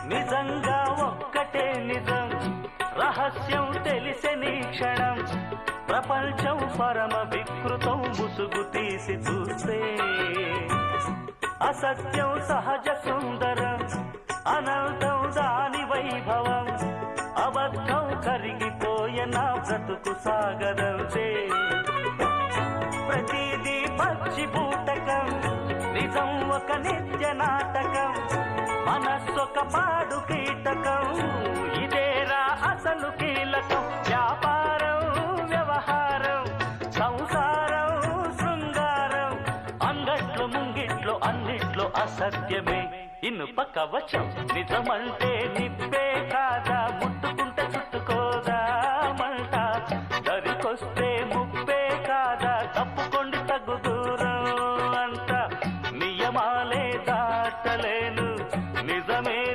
నిజంగా ఒక్కటే నిజం రహస్యం తెలిసెని క్షణం ప్రపంచం పరమ వికృతం ముసుగు తీసి చూస్తే అసత్యం సహజ సుందరం అనంతం దాని వైభవం అబద్ధం కరిగిపోయే నా బ్రతుకు సాగరంతే ప్రతిదీ పచ్చి బూటకం నిజం ఒక నిత్య నాటకం మనస్సొక పాడు కీటకం ఇదేరా అసలు కీలకం వ్యాపారం వ్యవహారం సంసారం శృంగారం అంగట్లో ముంగిట్లో అన్నిట్లో అసత్యమే ఇనుప కవచం నిజమంటే నిప్పే కాదా